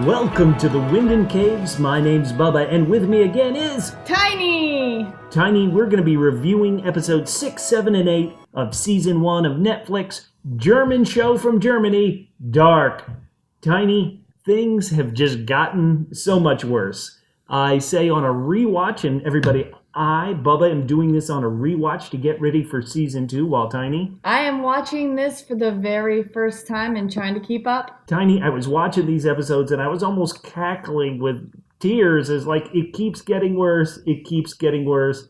Welcome to the Winden Caves. My name's Bubba, and with me again is... Tiny! Tiny, we're going to be reviewing episodes 6, 7, and 8 of Season 1 of Neflix, German show from Germany, Dark. Tiny, things have just gotten so much worse. I say on a rewatch, and everybody, Bubba, am doing this on a rewatch to get ready for Season 2, while Tiny... I am watching this for the very first time and trying to keep up. Tiny, I was watching these episodes and I was almost cackling with tears as like, it keeps getting worse, it keeps getting worse.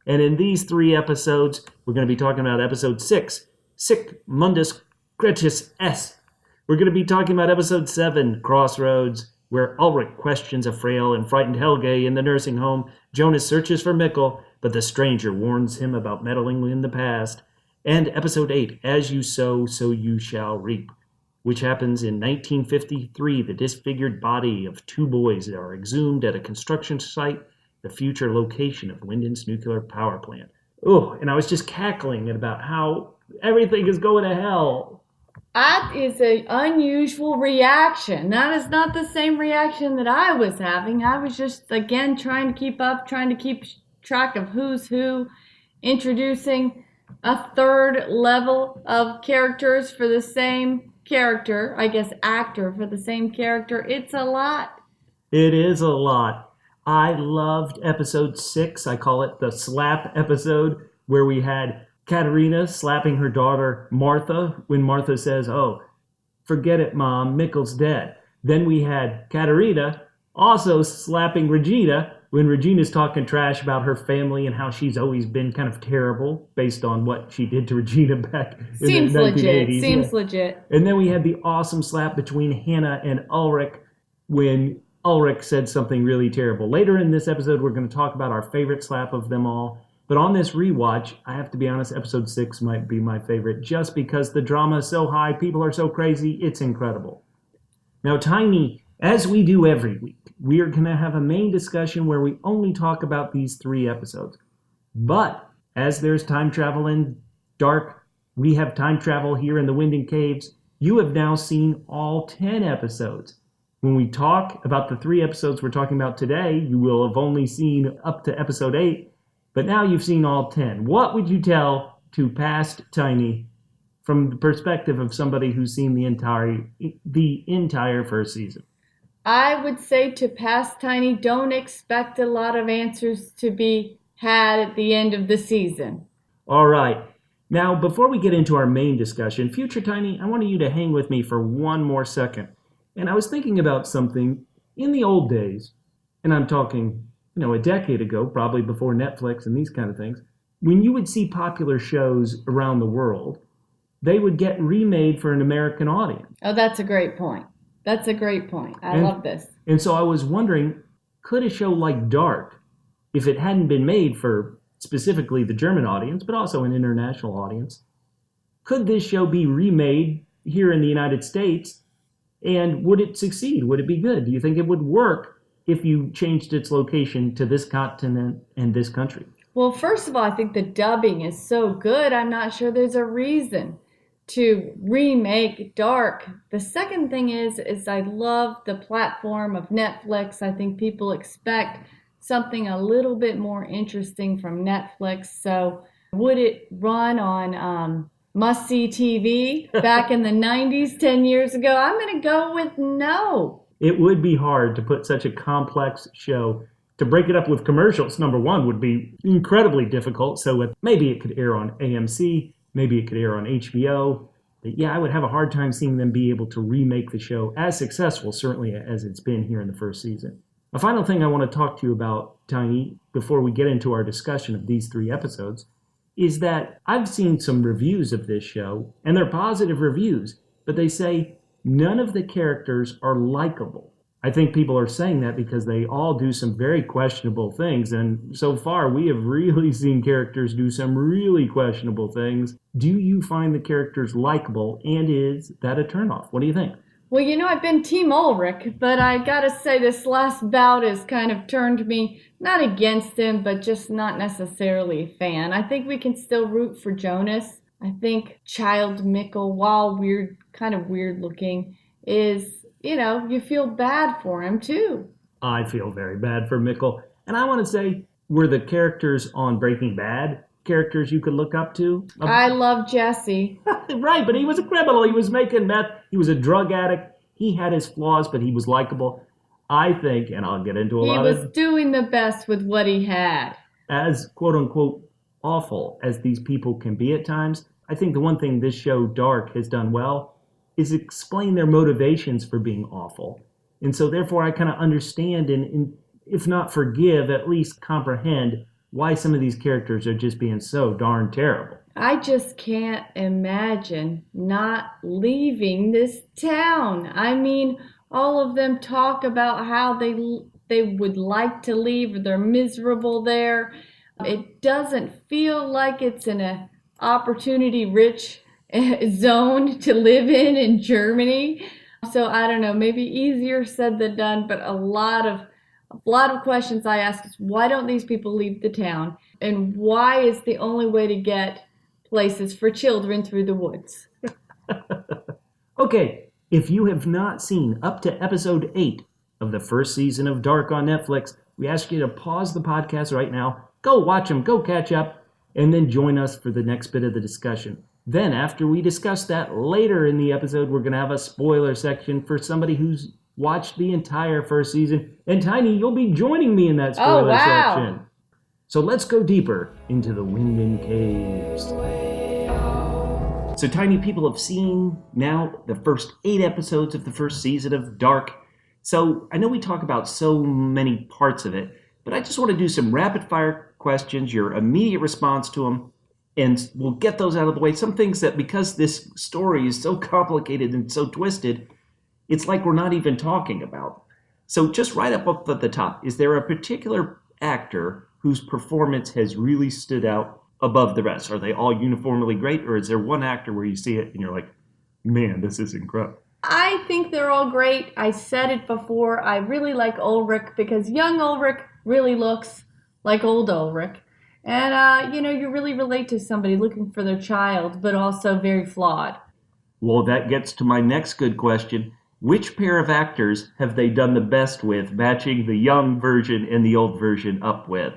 And in these 3 episodes, we're going to be talking about episode 6, Sic Mundus Creatus Est. We're going to be talking about episode 7, Crossroads, where Ulrich questions a frail and frightened Helge in the nursing home. Jonas searches for Mikkel, but the stranger warns him about meddling in the past. And episode 8, As You Sow, So You Shall Reap, which happens in 1953. The disfigured body of 2 boys are exhumed at a construction site, the future location of Winden's nuclear power plant. Oh, and I was just cackling about how everything is going to hell. That is an unusual reaction. That is not the same reaction that I was having. I was just, again, trying to keep up, trying to keep track of who's who, introducing a third level of characters for the same character, I guess actor for the same character. It's a lot. It is a lot. I loved episode 6. I call it the slap episode, where we had Katharina slapping her daughter Martha when Martha says, "Oh, forget it, Mom, Mikkel's dead." Then we had Katharina also slapping Regina when Regina's talking trash about her family and how she's always been kind of terrible based on what she did to Regina back in the 1980s. Seems legit. And then we had the awesome slap between Hannah and Ulrich when Ulrich said something really terrible. Later in this episode, we're going to talk about our favorite slap of them all. But on this rewatch, I have to be honest, episode 6 might be my favorite just because the drama is so high, people are so crazy, it's incredible. Now, Tiny, as we do every week, we are going to have a main discussion where we only talk about these 3 episodes. But as there's time travel in Dark, we have time travel here in the Winden Caves. You have now seen all 10 episodes. When we talk about the 3 episodes we're talking about today, you will have only seen up to episode 8. But now you've seen all 10. What would you tell to past Tiny from the perspective of somebody who's seen the entire first season? I would say to past Tiny, don't expect a lot of answers to be had at the end of the season. All right. Now, before we get into our main discussion, future Tiny, I wanted you to hang with me for one more second. And I was thinking about something in the old days, and I'm talking a decade ago, probably before Netflix and these kind of things, when you would see popular shows around the world, they would get remade for an American audience. Oh, that's a great point. I love this. And so I was wondering, could a show like Dark, if it hadn't been made for specifically the German audience, but also an international audience, could this show be remade here in the United States? And would it succeed? Would it be good? Do you think it would work if you changed its location to this continent and this country? Well, first of all, I think the dubbing is so good, I'm not sure there's a reason to remake Dark. The second thing is I love the platform of Netflix. I think people expect something a little bit more interesting from Netflix. So would it run on must-see TV back in the 90s, 10 years ago? I'm going to go with no. It would be hard to put such a complex show, to break it up with commercials, number one, would be incredibly difficult. So maybe it could air on AMC, maybe it could air on HBO. But yeah, I would have a hard time seeing them be able to remake the show as successful, certainly as it's been here in the first season. A final thing I want to talk to you about, Tiny, before we get into our discussion of these 3 episodes, is that I've seen some reviews of this show, and they're positive reviews, but they say none of the characters are likable. I think people are saying that because they all do some very questionable things, and so far we have really seen characters do some really questionable things. Do you find the characters likable, and is that a turnoff? What do you think? Well, I've been Team Ulrich, but I gotta say this last bout has kind of turned me, not against him, but just not necessarily a fan. I think we can still root for Jonas. I think Child Mikkel, while kind of weird looking, is you feel bad for him too. I feel very bad for Mikkel. And I want to say, were the characters on Breaking Bad characters you could look up to? I love Jesse. Right, but he was a criminal. He was making meth. He was a drug addict. He had his flaws, but he was likable. I think, and I'll get into a lot of... He was doing the best with what he had. As quote-unquote awful as these people can be at times, I think the one thing this show, Dark, has done well is explain their motivations for being awful. And so therefore I kind of understand and if not forgive, at least comprehend why some of these characters are just being so darn terrible. I just can't imagine not leaving this town. I mean, all of them talk about how they would like to leave, or they're miserable there. It doesn't feel like it's an opportunity-rich zone to live in Germany. So I don't know, maybe easier said than done, but a lot of questions I ask is, why don't these people leave the town? And why is the only way to get places for children through the woods? Okay, if you have not seen up to episode 8 of the first season of Dark on Netflix, we ask you to pause the podcast right now, go watch them, go catch up, and then join us for the next bit of the discussion. Then, after we discuss that later in the episode, we're going to have a spoiler section for somebody who's watched the entire first season. And Tiny, you'll be joining me in that spoiler section. So let's go deeper into the Winden Caves. So Tiny, people have seen now the first 8 episodes of the first season of Dark. So I know we talk about so many parts of it, but I just want to do some rapid fire questions, your immediate response to them. And we'll get those out of the way. Some things that, because this story is so complicated and so twisted, it's like we're not even talking about. So just right up at the top, is there a particular actor whose performance has really stood out above the rest? Are they all uniformly great, or is there one actor where you see it and you're like, man, this is incredible? I think they're all great. I said it before. I really like Ulrich because young Ulrich really looks like old Ulrich. And, you really relate to somebody looking for their child, but also very flawed. Well, that gets to my next good question. Which pair of actors have they done the best with, matching the young version and the old version up with?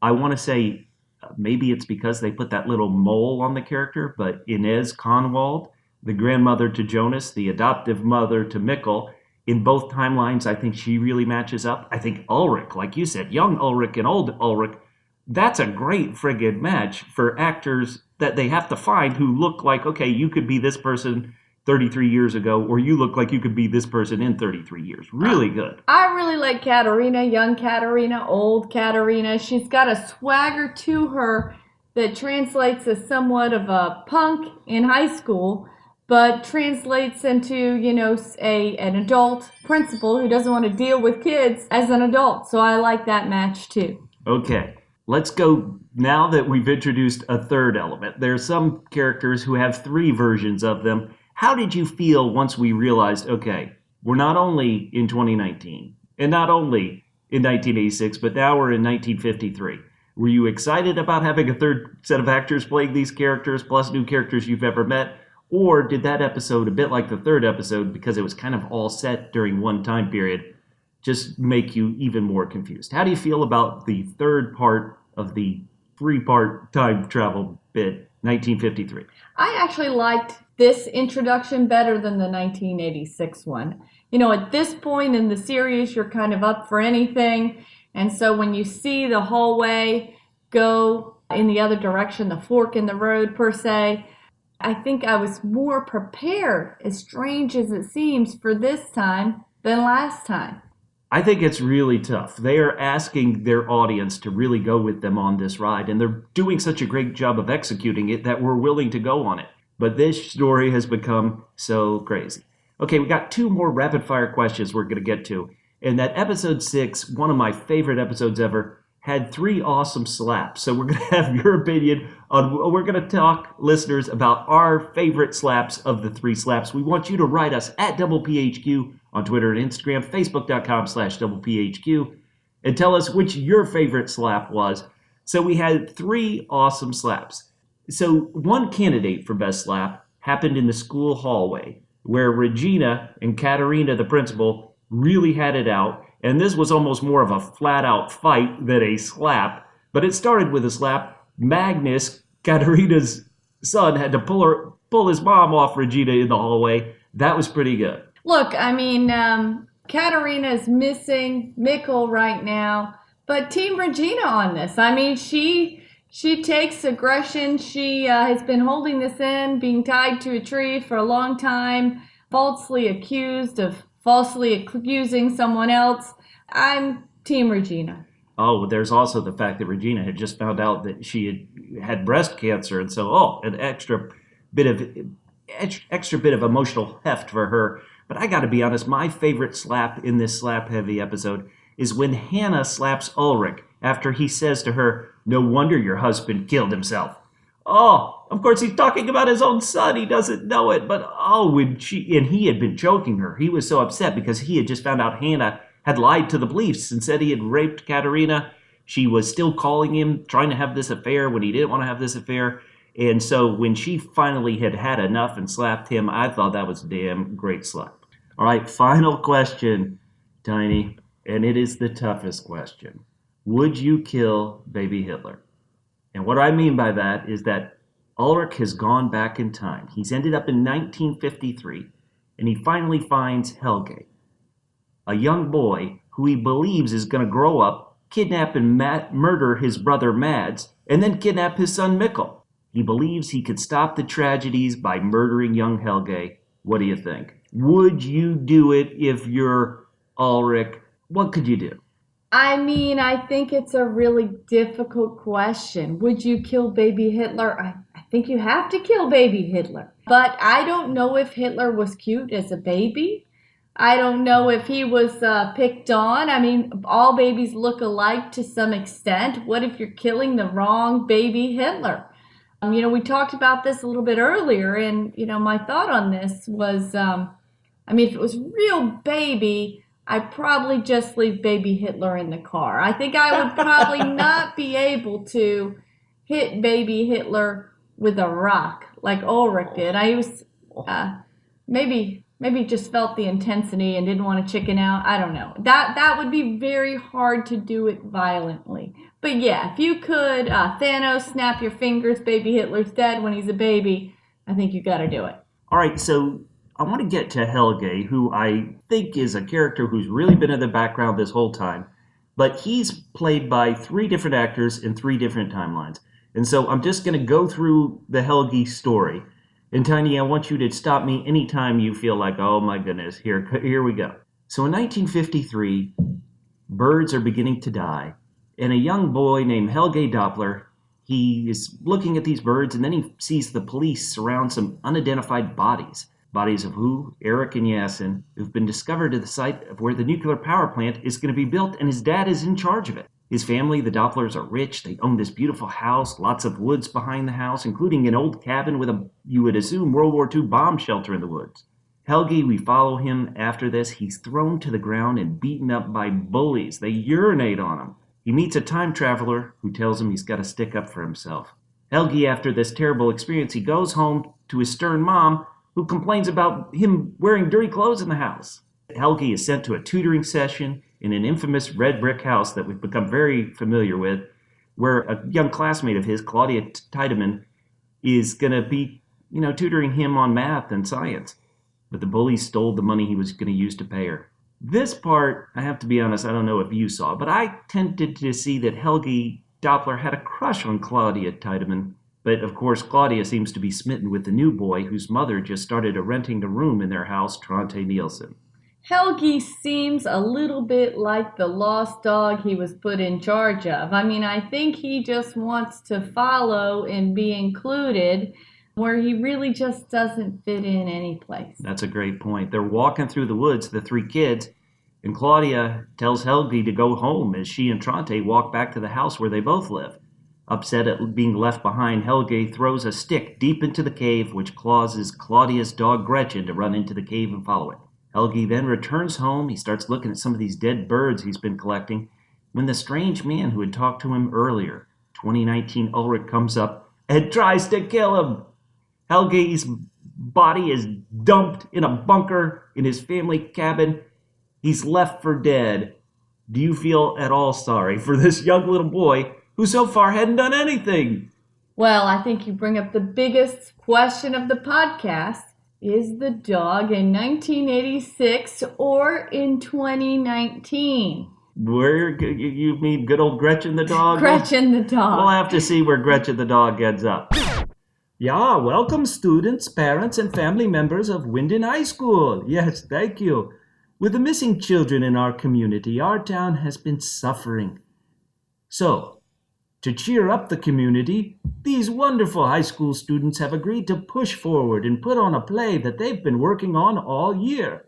I want to say maybe it's because they put that little mole on the character, but Inez Kahnwald, the grandmother to Jonas, the adoptive mother to Mikkel, in both timelines, I think she really matches up. I think Ulrich, like you said, young Ulrich and old Ulrich, that's a great friggin' match for actors that they have to find who look like, okay, you could be this person 33 years ago, or you look like you could be this person in 33 years. Really good. I really like Katharina, young Katharina, old Katharina. She's got a swagger to her that translates as somewhat of a punk in high school, but translates into, an adult principal who doesn't want to deal with kids as an adult. So I like that match too. Okay. Let's go, now that we've introduced a third element. There are some characters who have 3 versions of them. How did you feel once we realized, okay, we're not only in 2019, and not only in 1986, but now we're in 1953. Were you excited about having a third set of actors playing these characters, plus new characters you've ever met? Or did that episode, a bit like the third episode, because it was kind of all set during one time period, just make you even more confused? How do you feel about the third part of the 3-part time travel bit, 1953? I actually liked this introduction better than the 1986 one. At this point in the series, you're kind of up for anything. And so when you see the hallway go in the other direction, the fork in the road per se, I think I was more prepared, as strange as it seems, for this time than last time. I think it's really tough. They are asking their audience to really go with them on this ride, and they're doing such a great job of executing it that we're willing to go on it. But this story has become so crazy. Okay, we got 2 more rapid-fire questions we're going to get to. And that episode 6, one of my favorite episodes ever, had 3 awesome slaps. So we're going to have your opinion on, we're going to talk, listeners, about our favorite slaps of the 3 slaps. We want you to write us at PHQ on Twitter and Instagram, Facebook.com/PHQ, and tell us which your favorite slap was. So we had 3 awesome slaps. So one candidate for best slap happened in the school hallway. where Regina and Katharina, the principal, really had it out. And this was almost more of a flat-out fight than a slap. But it started with a slap. Magnus, Katharina's son, had to pull his mom off Regina in the hallway. That was pretty good. Look, I mean, Katharina's missing Mikkel right now, but Team Regina on this. I mean, she takes aggression. She has been holding this in, being tied to a tree for a long time, falsely accused of falsely accusing someone else. I'm Team Regina. Oh, there's also the fact that Regina had just found out that she had breast cancer, and so an extra bit of emotional heft for her. But I got to be honest, my favorite slap in this slap-heavy episode is when Hannah slaps Ulrich after he says to her, "No wonder your husband killed himself." Oh, of course he's talking about his own son. He doesn't know it, but and he had been choking her. He was so upset because he had just found out Hannah had lied to the police and said he had raped Katharina. She was still calling him, trying to have this affair when he didn't want to have this affair. And so when she finally had had enough and slapped him, I thought that was a damn great slap. All right, final question, Tiny, and it is the toughest question. Would you kill baby Hitler? And what I mean by that is that Ulrich has gone back in time. He's ended up in 1953, and he finally finds Helge, a young boy who he believes is going to grow up, kidnap and murder his brother Mads, and then kidnap his son Mikkel. He believes he could stop the tragedies by murdering young Helge. What do you think? Would you do it if you're Ulrich? What could you do? I mean, I think it's a really difficult question. Would you kill baby Hitler? I think you have to kill baby Hitler. But I don't know if Hitler was cute as a baby. I don't know if he was picked on. I mean, all babies look alike to some extent. What if you're killing the wrong baby Hitler? We talked about this a little bit earlier, and, my thought on this was, if it was real baby, I'd probably just leave baby Hitler in the car. I think I would probably not be able to hit baby Hitler with a rock like Ulrich did. I was maybe just felt the intensity and didn't want to chicken out. I don't know. That would be very hard to do it violently. But yeah, if you could, Thanos, snap your fingers, baby Hitler's dead when he's a baby, I think you got to do it. All right, so I want to get to Helge, who I think is a character who's really been in the background this whole time. But he's played by 3 different actors in 3 different timelines. And so I'm just going to go through the Helge story. And Tiny, I want you to stop me anytime you feel like, oh my goodness, here we go. So in 1953, birds are beginning to die. And a young boy named Helge Doppler, he is looking at these birds, and then he sees the police surround some unidentified bodies. Bodies of who? Eric and Yasin, who've been discovered at the site of where the nuclear power plant is going to be built, and his dad is in charge of it. His family, the Dopplers, are rich. They own this beautiful house, lots of woods behind the house, including an old cabin with you would assume, World War II bomb shelter in the woods. Helge, we follow him after this. He's thrown to the ground and beaten up by bullies. They urinate on him. He meets a time traveler who tells him he's got to stick up for himself. Helge, after this terrible experience, he goes home to his stern mom, who complains about him wearing dirty clothes in the house. Helge is sent to a tutoring session in an infamous red brick house that we've become very familiar with, where a young classmate of his, Claudia Tiedemann, is going to be, tutoring him on math and science. But the bullies stole the money he was going to use to pay her. This part, I have to be honest, I don't know if you saw, but I tended to see that Helge Doppler had a crush on Claudia Tiedemann. But of course, Claudia seems to be smitten with the new boy whose mother just started renting a room in their house, Trante Nielsen. Helge seems a little bit like the lost dog he was put in charge of. I think he just wants to follow and be included where he really just doesn't fit in any place. That's a great point. They're walking through the woods, the 3 kids, and Claudia tells Helge to go home as she and Trante walk back to the house where they both live. Upset at being left behind, Helge throws a stick deep into the cave, which causes Claudia's dog Gretchen to run into the cave and follow it. Helge then returns home. He starts looking at some of these dead birds he's been collecting when the strange man who had talked to him earlier, 2019 Ulrich, comes up and tries to kill him. Helge's body is dumped in a bunker in his family cabin. He's left for dead. Do you feel at all sorry for this young little boy who so far hadn't done anything? Well, I think you bring up the biggest question of the podcast. Is the dog in 1986 or in 2019? Where you mean good old Gretchen the dog? Gretchen the dog. We'll have to see where Gretchen the dog ends up. Yeah, welcome students, parents, and family members of Winden High School. Yes, thank you. With the missing children in our community, our town has been suffering. So, to cheer up the community, these wonderful high school students have agreed to push forward and put on a play that they've been working on all year.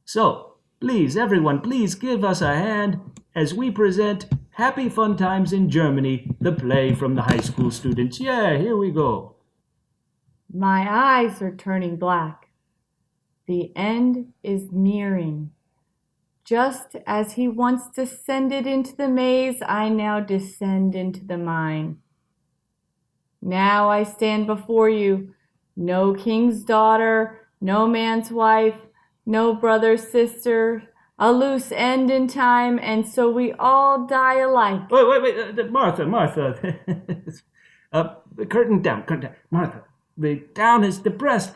So, please, everyone, please give us a hand as we present Happy Fun Times in Germany, the play from the high school students. Yeah, here we go. My eyes are turning black. The end is nearing. Just as he once descended into the maze, I now descend into the mine. Now I stand before you, no king's daughter, no man's wife, no brother's sister, a loose end in time, and so we all die alike. Wait, Martha. Curtain down. Martha, the town is depressed.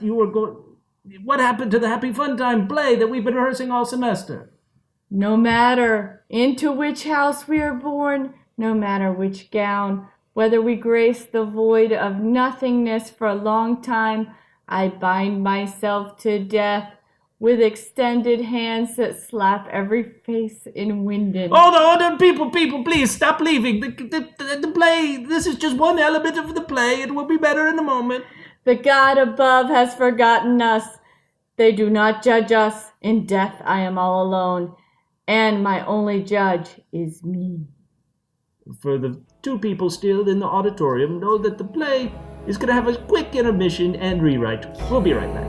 What happened to the Happy Fun Time play that we've been rehearsing all semester? No matter into which house we are born, no matter which gown, whether we grace the void of nothingness for a long time, I bind myself to death with extended hands that slap every face in Winden. Oh, no, people, please stop leaving. The play, this is just one element of the play. It will be better in a moment. The God above has forgotten us. They do not judge us. In death I am all alone, and my only judge is me. For the two people still in the auditorium, know that the play is going to have a quick intermission and rewrite. We'll be right back.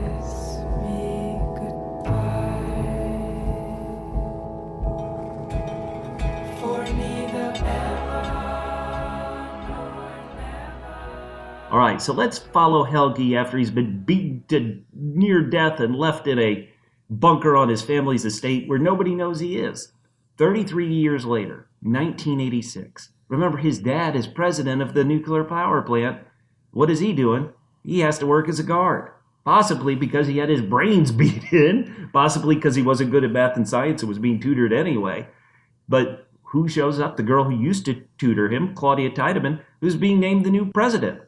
All right, so let's follow Helge after he's been beaten to near death and left in a bunker on his family's estate where nobody knows he is. 33 years later, 1986. Remember, his dad is president of the nuclear power plant. What is he doing? He has to work as a guard. Possibly because he had his brains beat in. Possibly because he wasn't good at math and science and was being tutored anyway. But who shows up? The girl who used to tutor him, Claudia Tiedemann, who's being named the new president.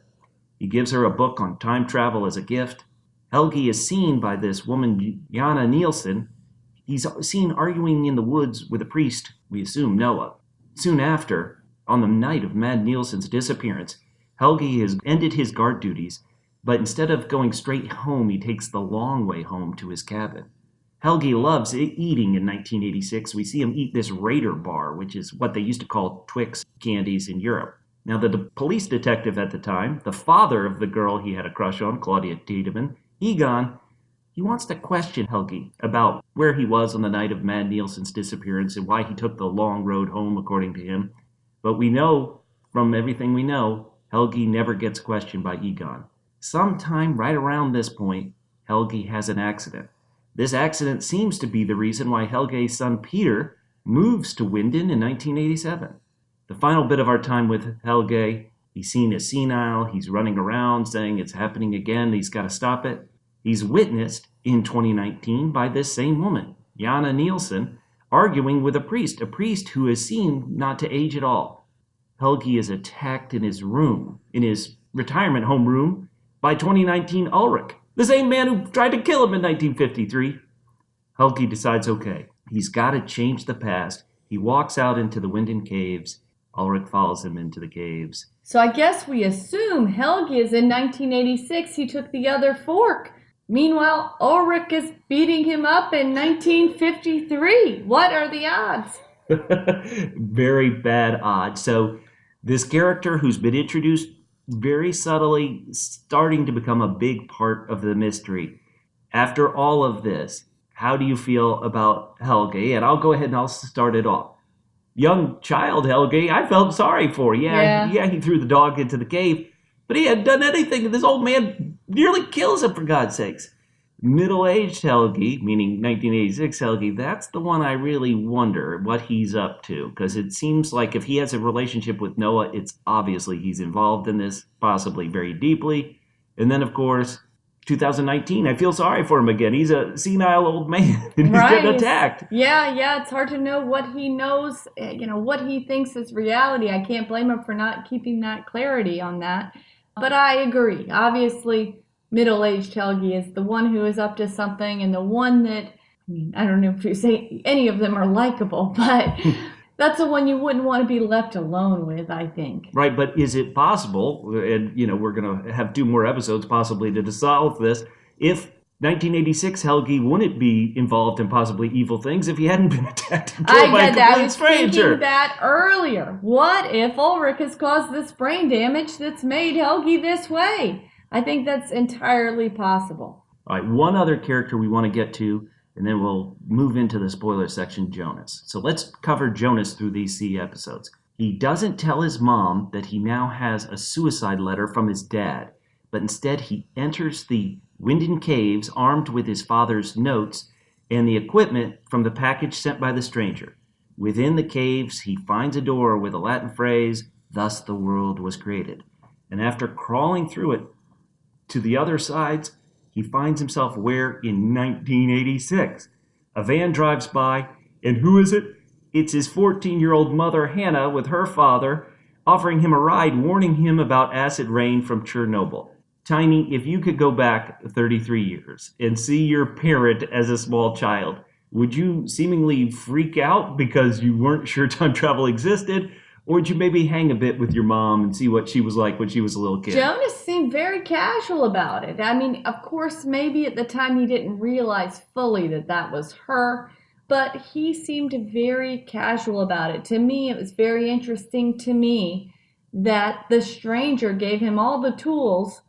He gives her a book on time travel as a gift. Helge is seen by this woman, Jana Nielsen. He's seen arguing in the woods with a priest, we assume Noah. Soon after, on the night of Mad Nielsen's disappearance, Helge has ended his guard duties, but instead of going straight home, he takes the long way home to his cabin. Helge loves eating in 1986. We see him eat this Raider bar, which is what they used to call Twix candies in Europe. Now, the police detective at the time, the father of the girl he had a crush on, Claudia Tiedemann, Egon, he wants to question Helge about where he was on the night of Mad Nielsen's disappearance and why he took the long road home, according to him. But we know, from everything we know, Helge never gets questioned by Egon. Sometime right around this point, Helge has an accident. This accident seems to be the reason why Helge's son Peter moves to Winden in 1987. The final bit of our time with Helge, he's seen as senile, he's running around saying it's happening again, he's got to stop it. He's witnessed in 2019 by this same woman, Jana Nielsen, arguing with a priest who is seen not to age at all. Helge is attacked in his room, in his retirement home room, by 2019 Ulrich, the same man who tried to kill him in 1953. Helge decides, okay, he's got to change the past. He walks out into the Winden caves. Ulrich follows him into the caves. So I guess we assume Helge is in 1986. He took the other fork. Meanwhile, Ulrich is beating him up in 1953. What are the odds? Very bad odds. So this character who's been introduced very subtly, starting to become a big part of the mystery. After all of this, how do you feel about Helge? And I'll go ahead and I'll start it off. Young child Helge, I felt sorry for. Yeah, he threw the dog into the cave, but he hadn't done anything. This old man nearly kills him, for God's sakes. Middle-aged Helge, meaning 1986 Helge, that's the one I really wonder what he's up to, because it seems like if he has a relationship with Noah, it's obviously he's involved in this, possibly very deeply. And then, of course, 2019, I feel sorry for him again. He's a senile old man, and he's getting attacked. Yeah, it's hard to know what he knows, what he thinks is reality. I can't blame him for not keeping that clarity on that. But I agree. Obviously, middle-aged Helge is the one who is up to something, and the one that, I don't know if you say any of them are likable, but that's the one you wouldn't want to be left alone with, I think. Right, but is it possible, and we're going to have 2 more episodes possibly to solve this, if 1986 Helge wouldn't be involved in possibly evil things if he hadn't been attacked and killed by a complete stranger? I was thinking that earlier. What if Ulrich has caused this brain damage that's made Helge this way? I think that's entirely possible. All right, one other character we want to get to, and then we'll move into the spoiler section, Jonas. So let's cover Jonas through these episodes. He doesn't tell his mom that he now has a suicide letter from his dad, but instead he enters the Winden caves armed with his father's notes and the equipment from the package sent by the stranger. Within the caves, he finds a door with a Latin phrase, "Thus the world was created." And after crawling through it to the other sides, he finds himself where in 1986. A van drives by, and who is it? It's his 14-year-old mother, Hannah, with her father, offering him a ride, warning him about acid rain from Chernobyl. Tiny, if you could go back 33 years and see your parent as a small child, would you seemingly freak out because you weren't sure time travel existed? Or would you maybe hang a bit with your mom and see what she was like when she was a little kid? Jonas seemed very casual about it. I mean, of course, maybe at the time he didn't realize fully that that was her, but he seemed very casual about it. To me, it was very interesting to me that the stranger gave him all the tools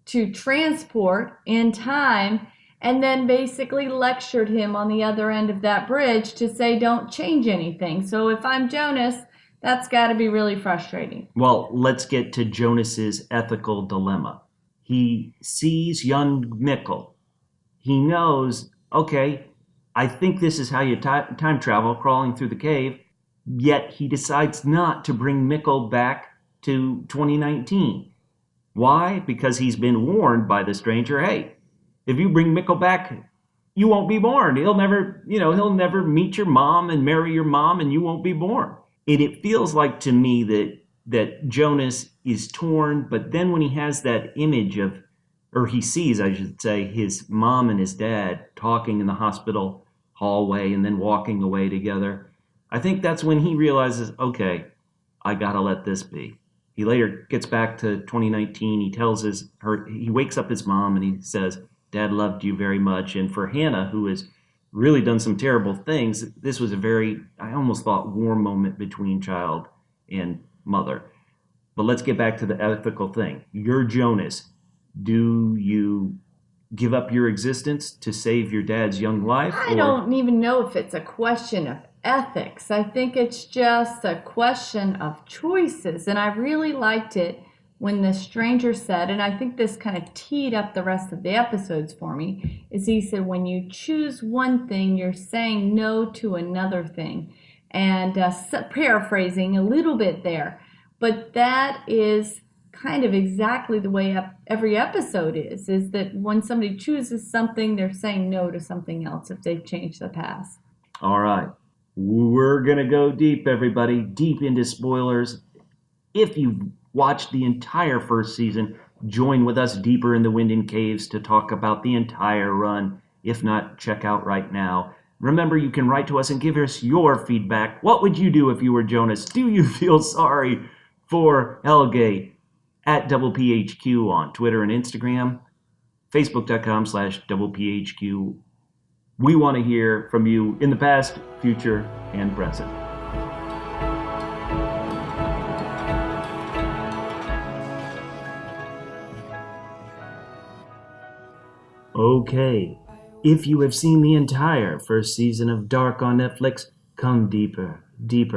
to transport in time and then basically lectured him on the other end of that bridge to say, don't change anything. So if I'm Jonas, that's got to be really frustrating. Well, let's get to Jonas's ethical dilemma. He sees young Mikkel. He knows, okay, I think this is how you time travel, crawling through the cave, yet he decides not to bring Mikkel back to 2019. Why? Because he's been warned by the stranger, hey, if you bring Mikkel back, you won't be born. He'll never meet your mom and marry your mom, and you won't be born. And it feels like to me that Jonas is torn, but then when he has that image of, or he sees, I should say, his mom and his dad talking in the hospital hallway and then walking away together, I think that's when he realizes, okay, I gotta let this be. He later gets back to 2019. He tells he wakes up his mom and he says, Dad loved you very much. And for Hannah, who has really done some terrible things, this was a very, I almost thought, warm moment between child and mother. But let's get back to the ethical thing. You're Jonas. Do you give up your existence to save your dad's young life? I don't even know if it's a question of ethics. I think it's just a question of choices. And I really liked it when the stranger said, and I think this kind of teed up the rest of the episodes for me, is he said, when you choose one thing, you're saying no to another thing. And paraphrasing a little bit there. But that is kind of exactly the way every episode is that when somebody chooses something, they're saying no to something else if they've changed the past. All right. We're going to go deep, everybody, deep into spoilers. If you've watched the entire first season, join with us deeper in the Winden Caves to talk about the entire run. If not, check out right now. Remember, you can write to us and give us your feedback. What would you do if you were Jonas? Do you feel sorry for Helge? At PHQ on Twitter and Instagram, Facebook.com/PHQ. We want to hear from you in the past, future, and present. Okay, if you have seen the entire first season of Dark on Neflix, come deeper,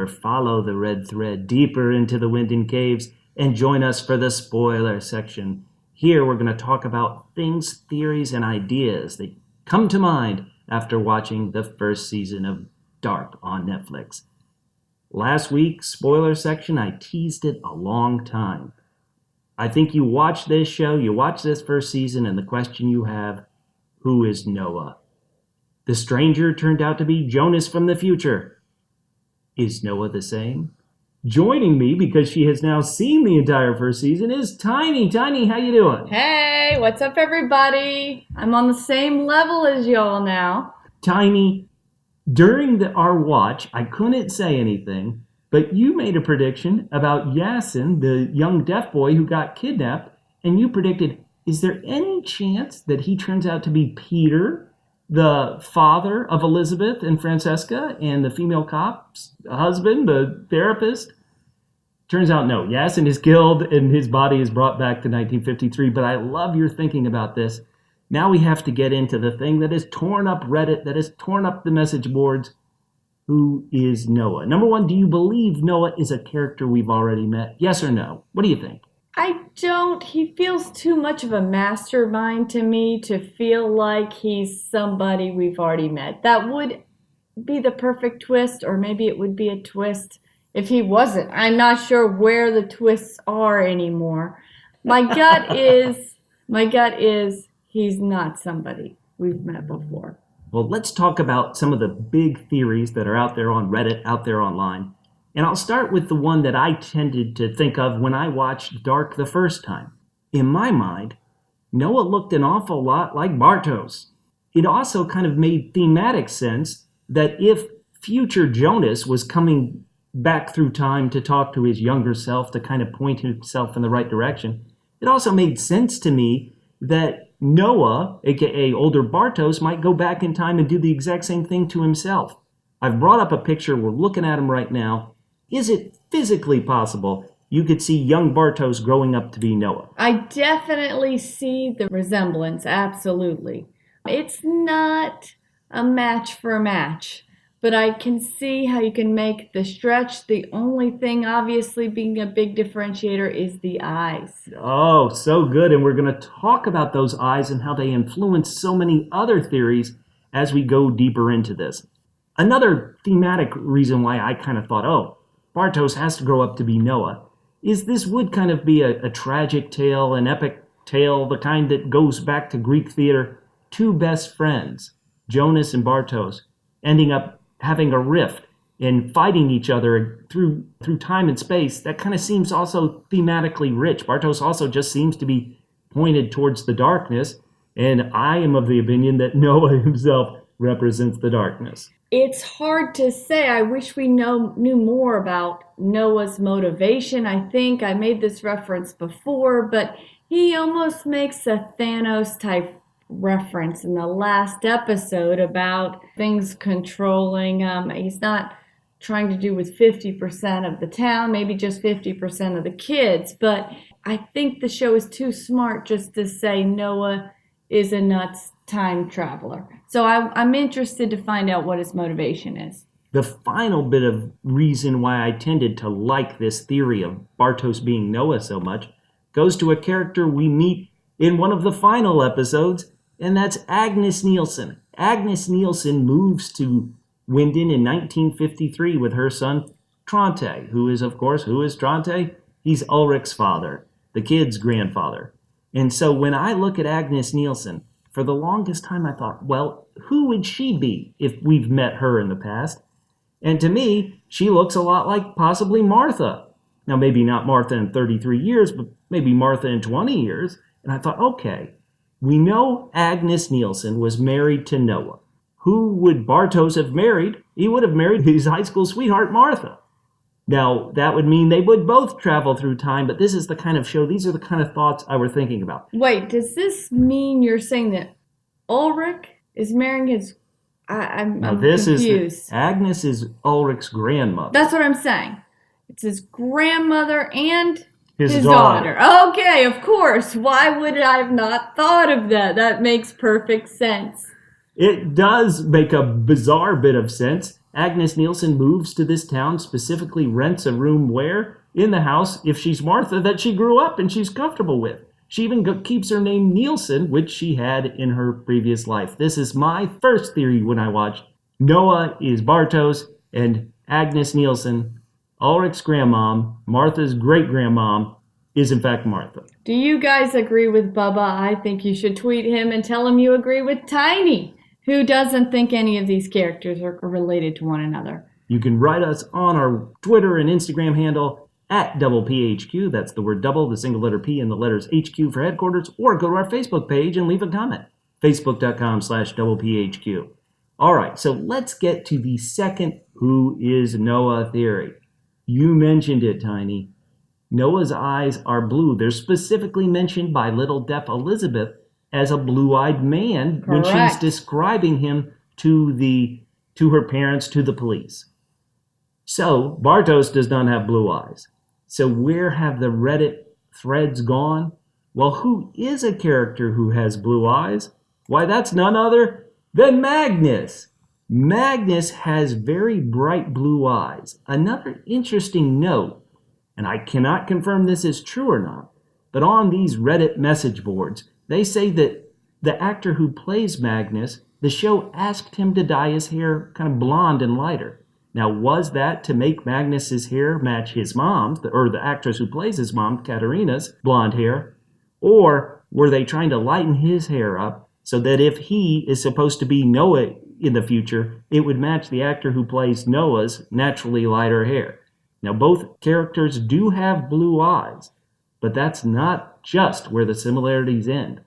follow the red thread deeper into the Winden Caves, and join us for the spoiler section. Here we're going to talk about things, theories, and ideas that come to mind after watching the first season of Dark on Neflix. Last week, spoiler section, I teased it a long time. I think you watch this show, you watch this first season, and the question you have, who is Noah? The stranger turned out to be Jonas from the future. Is Noah the same? Joining me, because she has now seen the entire first season, is Tiny. Tiny, how you doing? Hey, what's up, everybody? I'm on the same level as y'all now. Tiny, during our watch, I couldn't say anything, but you made a prediction about Yasin, the young deaf boy who got kidnapped, and you predicted, is there any chance that he turns out to be Peter, the father of Elizabeth and Francesca, and the female cop's husband, the therapist? Turns out no. Yasin is killed and his body is brought back to 1953, but I love your thinking about this. Now we have to get into the thing that has torn up Reddit, that has torn up the message boards. Who is Noah? Number one, do you believe Noah is a character we've already met? Yes or no? What do you think? I don't. He feels too much of a mastermind to me to feel like he's somebody we've already met. That would be the perfect twist, or maybe it would be a twist if he wasn't. I'm not sure where the twists are anymore. My gut is he's not somebody we've met before. Well, let's talk about some of the big theories that are out there on Reddit, out there online. And I'll start with the one that I tended to think of when I watched Dark the first time. In my mind, Noah looked an awful lot like Bartos. It also kind of made thematic sense that if future Jonas was coming back through time to talk to his younger self, to kind of point himself in the right direction, it also made sense to me that Noah, aka older Bartos, might go back in time and do the exact same thing to himself. I've brought up a picture, we're looking at him right now. Is it physically possible you could see young Bartos growing up to be Noah? I definitely see the resemblance, absolutely. It's not a match for a match, but I can see how you can make the stretch. The only thing obviously being a big differentiator is the eyes. Oh, so good. And we're going to talk about those eyes and how they influence so many other theories as we go deeper into this. Another thematic reason why I kind of thought, Bartos has to grow up to be Noah, is this would kind of be a tragic tale, an epic tale, the kind that goes back to Greek theater. Two best friends, Jonas and Bartos, ending up having a rift and fighting each other through time and space. That kind of seems also thematically rich. Bartos also just seems to be pointed towards the darkness, and I am of the opinion that Noah himself represents the darkness. It's hard to say. I wish we knew more about Noah's motivation. I think I made this reference before, but he almost makes a Thanos type reference in the last episode about things controlling. He's not trying to do with 50% of the town, maybe just 50% of the kids, but I think the show is too smart just to say Noah is a nuts time traveler. So I'm interested to find out what his motivation is. The final bit of reason why I tended to like this theory of Bartos being Noah so much goes to a character we meet in one of the final episodes, and that's Agnes Nielsen. Agnes Nielsen moves to Winden in 1953 with her son Tronte, who is Tronte? He's Ulrich's father, the kid's grandfather. And so when I look at Agnes Nielsen, for the longest time I thought, well, who would she be if we've met her in the past? And to me, she looks a lot like possibly Martha. Now, maybe not Martha in 33 years, but maybe Martha in 20 years. And I thought, okay, we know Agnes Nielsen was married to Noah. Who would Bartos have married? He would have married his high school sweetheart, Martha. Now, that would mean they would both travel through time, but this is the kind of show, these are the kind of thoughts I were thinking about. Wait, does this mean you're saying that Ulrich is marrying his... I'm confused. Agnes is Ulrich's grandmother. That's what I'm saying. It's his grandmother and his daughter. Okay, of course. Why would I have not thought of that? That makes perfect sense. It does make a bizarre bit of sense. Agnes Nielsen moves to this town, specifically rents a room where? In the house, if she's Martha, that she grew up and she's comfortable with. She even keeps her name Nielsen, which she had in her previous life. This is my first theory when I watched. Noah is Bartos, and Agnes Nielsen, Ulrich's grandmom, Martha's great-grandmom, is in fact Martha. Do you guys agree with Bubba? I think you should tweet him and tell him you agree with Tiny, who doesn't think any of these characters are related to one another. You can write us on our Twitter and Instagram handle at @PHQ. That's the word double, the single letter P, and the letters HQ for headquarters, or go to our Facebook page and leave a comment. Facebook.com/PHQ. All right, so let's get to the second who is Noah theory. You mentioned it, Tiny. Noah's eyes are blue. They're specifically mentioned by little deaf Elizabeth as a blue-eyed man when she's describing him to her parents, to the police. So Bartos does not have blue eyes. So where have the Reddit threads gone? Well, who is a character who has blue eyes? Why, that's none other than Magnus. Magnus has very bright blue eyes. Another interesting note, and I cannot confirm this is true or not, but on these Reddit message boards, they say that the actor who plays Magnus, the show asked him to dye his hair kind of blonde and lighter. Now, was that to make Magnus's hair match his mom's, or the actress who plays his mom, Katharina's, blonde hair? Or were they trying to lighten his hair up so that if he is supposed to be Noah in the future, it would match the actor who plays Noah's naturally lighter hair? Now, both characters do have blue eyes, but that's not just where the similarities end.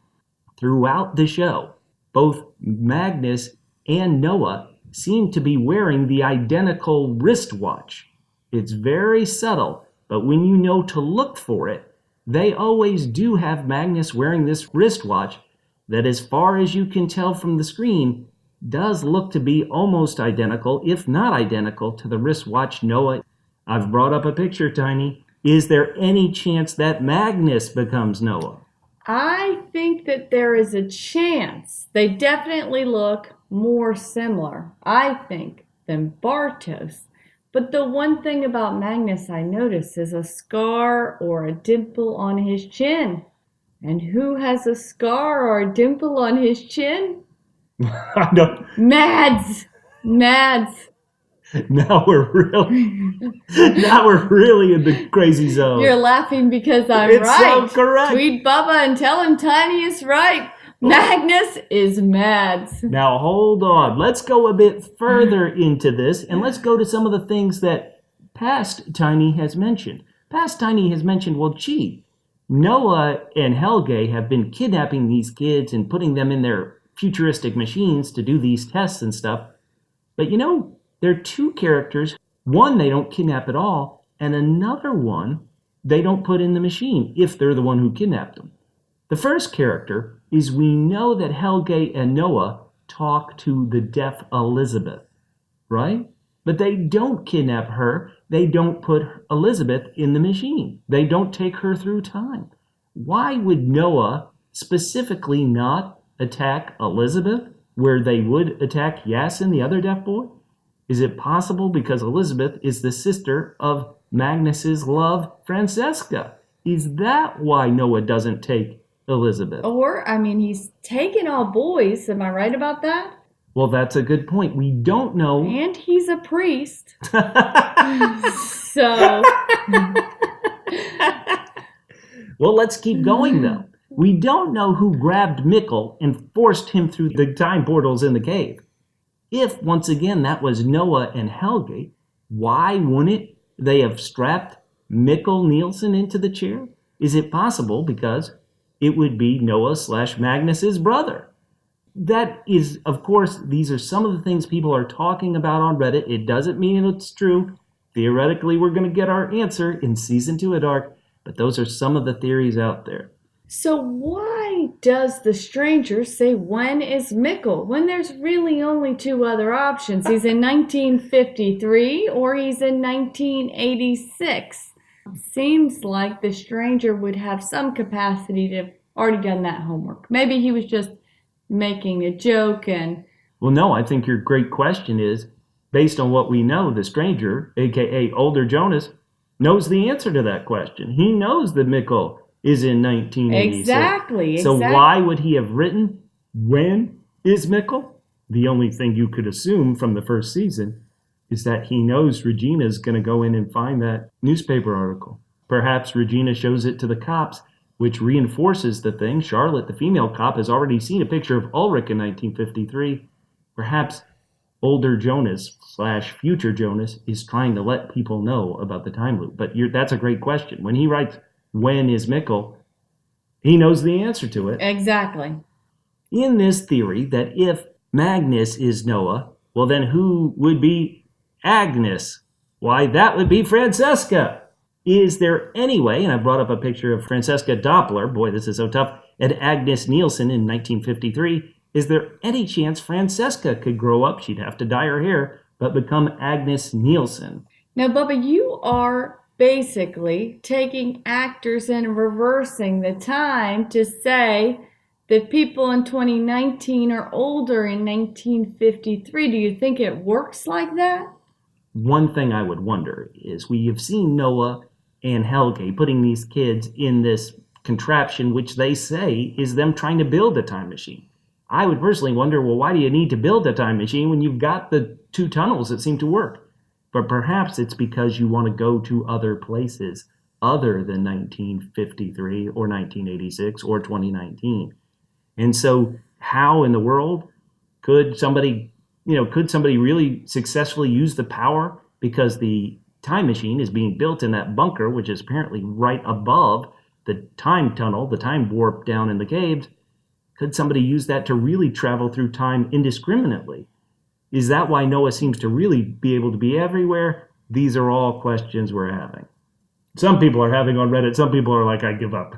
Throughout the show, both Magnus and Noah seem to be wearing the identical wristwatch. It's very subtle, but when you know to look for it, they always do have Magnus wearing this wristwatch that, as far as you can tell from the screen, does look to be almost identical, if not identical, to the wristwatch Noah. I've brought up a picture, Tiny. Is there any chance that Magnus becomes Noah? I think that there is a chance. They definitely look more similar, I think, than Bartos. But the one thing about Magnus I notice is a scar or a dimple on his chin. And who has a scar or a dimple on his chin? I don't. Mads! Now we're really in the crazy zone. You're laughing because I'm it's right. It's so correct. Tweet Bubba and tell him Tiny is right. Magnus is Mads. Now hold on. Let's go a bit further into this, and let's go to some of the things that Past Tiny has mentioned. Past Tiny has mentioned, well, gee, Noah and Helge have been kidnapping these kids and putting them in their futuristic machines to do these tests and stuff. But you know, there are two characters. One they don't kidnap at all, and another one they don't put in the machine if they're the one who kidnapped them. The first character is we know that Helge and Noah talk to the deaf Elizabeth, right? But they don't kidnap her. They don't put Elizabeth in the machine. They don't take her through time. Why would Noah specifically not attack Elizabeth where they would attack Yasin, the other deaf boy? Is it possible because Elizabeth is the sister of Magnus's love, Francesca? Is that why Noah doesn't take Elizabeth? Or, I mean, he's taken all boys. Am I right about that? Well, that's a good point. We don't know. And he's a priest. So. Well, let's keep going, though. We don't know who grabbed Mikkel and forced him through the time portals in the cave. If, once again, that was Noah and Helge, why wouldn't they have strapped Mikkel Nielsen into the chair? Is it possible because it would be Noah/Magnus's brother? That is, of course, these are some of the things people are talking about on Reddit. It doesn't mean it's true. Theoretically, we're going to get our answer in Season 2 of Dark, but those are some of the theories out there. So why does the stranger say when is Mikkel when there's really only two other options? He's in 1953 or he's in 1986. Seems like the stranger would have some capacity to have already done that homework. Maybe he was just making a joke and... Well, no, I think your great question is, based on what we know, the stranger, a.k.a. older Jonas, knows the answer to that question. He knows that Mikkel is in 1986. Exactly. So why would he have written When is Mikkel? The only thing you could assume from the first season is that he knows Regina's going to go in and find that newspaper article. Perhaps Regina shows it to the cops, which reinforces the thing. Charlotte, the female cop, has already seen a picture of Ulrich in 1953. Perhaps older Jonas / future Jonas is trying to let people know about the time loop. But that's a great question. When he writes, When is Mikkel? He knows the answer to it. Exactly. In this theory that if Magnus is Noah, well then who would be Agnes? Why, that would be Francesca. Is there any way, and I brought up a picture of Francesca Doppler, boy this is so tough, and Agnes Nielsen in 1953, is there any chance Francesca could grow up, she'd have to dye her hair, but become Agnes Nielsen? Now, Bubba, you are basically taking actors and reversing the time to say that people in 2019 are older in 1953. Do you think it works like that? One thing I would wonder is we have seen Noah and Helge putting these kids in this contraption, which they say is them trying to build a time machine. I would personally wonder, well, why do you need to build a time machine when you've got the 2 tunnels that seem to work? But perhaps it's because you want to go to other places other than 1953 or 1986 or 2019. And so how in the world could somebody really successfully use the power? Because the time machine is being built in that bunker, which is apparently right above the time tunnel, the time warp down in the caves. Could somebody use that to really travel through time indiscriminately? Is that why Noah seems to really be able to be everywhere? These are all questions we're having. Some people are having on Reddit. Some people are like, I give up.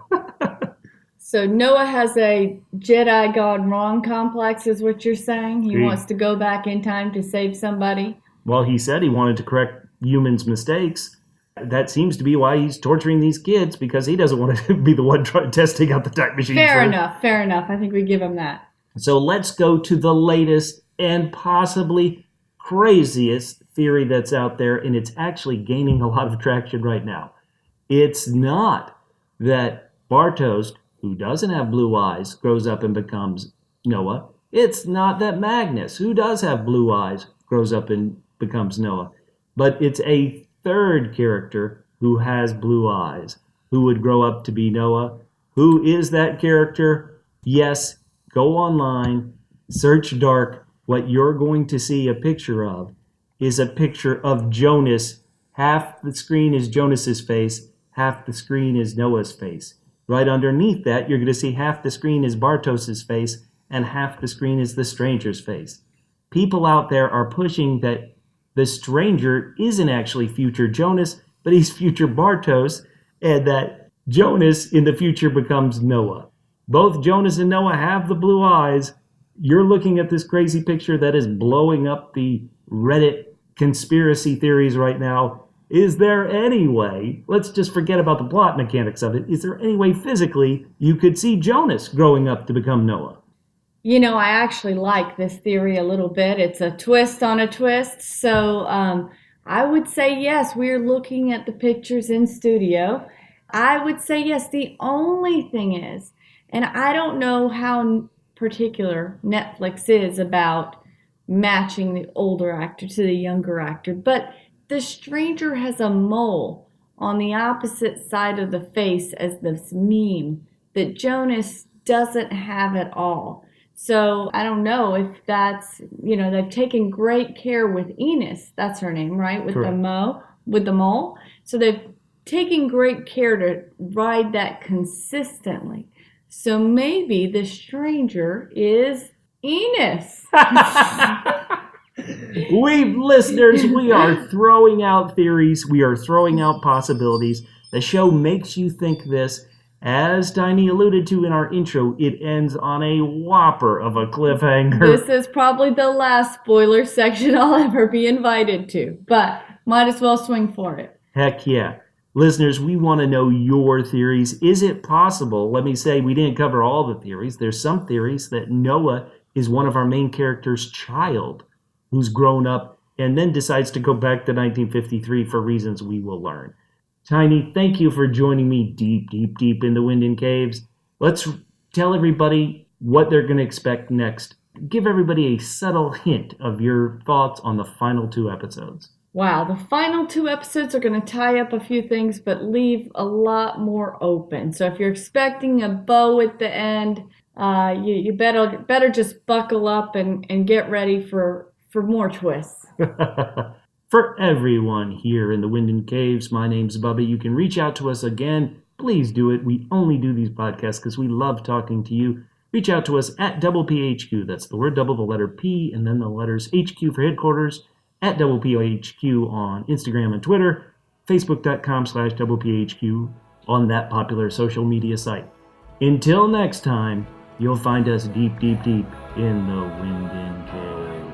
So Noah has a Jedi gone wrong complex, is what you're saying? He wants to go back in time to save somebody? Well, he said he wanted to correct humans' mistakes. That seems to be why he's torturing these kids, because he doesn't want to be the one testing out the time machine. Fair enough. I think we give him that. So let's go to the latest and possibly craziest theory that's out there, and it's actually gaining a lot of traction right now. It's not that Bartos, who doesn't have blue eyes, grows up and becomes Noah. It's not that Magnus, who does have blue eyes, grows up and becomes Noah. But it's a third character who has blue eyes, who would grow up to be Noah. Who is that character? Yes, go online, search dark. What you're going to see a picture of is a picture of Jonas. Half the screen is Jonas's face, half the screen is Noah's face. Right underneath that, you're going to see half the screen is Bartos's face and half the screen is the stranger's face. People out there are pushing that the stranger isn't actually future Jonas, but he's future Bartos, and that Jonas in the future becomes Noah. Both Jonas and Noah have the blue eyes. You're looking at this crazy picture that is blowing up the Reddit conspiracy theories right now. Is there any way, let's just forget about the plot mechanics of it, is there any way physically you could see Jonas growing up to become Noah? You know, I actually like this theory a little bit. It's a twist on a twist. So I would say yes, we're looking at the pictures in studio. I would say yes. The only thing is, and I don't know how particular Neflix is about matching the older actor to the younger actor, but the stranger has a mole on the opposite side of the face as this meme that Jonas doesn't have at all. So I don't know if that's, they've taken great care with Enos, that's her name, right? With Correct. with the mole. So they've taken great care to ride that consistently. So maybe the stranger is Enos. Listeners, we are throwing out theories. We are throwing out possibilities. The show makes you think this. As Tiny alluded to in our intro, it ends on a whopper of a cliffhanger. This is probably the last spoiler section I'll ever be invited to, but might as well swing for it. Heck yeah. Listeners, we want to know your theories. Is it possible? Let me say, we didn't cover all the theories. There's some theories that Noah is one of our main character's child who's grown up and then decides to go back to 1953 for reasons we will learn. Tiny, thank you for joining me deep, deep, deep in the Winden Caves. Let's tell everybody what they're going to expect next. Give everybody a subtle hint of your thoughts on the final 2 episodes. Wow, the final 2 episodes are going to tie up a few things, but leave a lot more open. So if you're expecting a bow at the end, you better just buckle up and get ready for more twists. For everyone here in the Winden Caves, my name's Bubba. You can reach out to us again. Please do it. We only do these podcasts because we love talking to you. Reach out to us at PHQ. That's the word double, the letter P, and then the letters HQ for headquarters. At PHQ on Instagram and Twitter, Facebook.com/PHQ on that popular social media site. Until next time, you'll find us deep, deep, deep in the Winden Cave.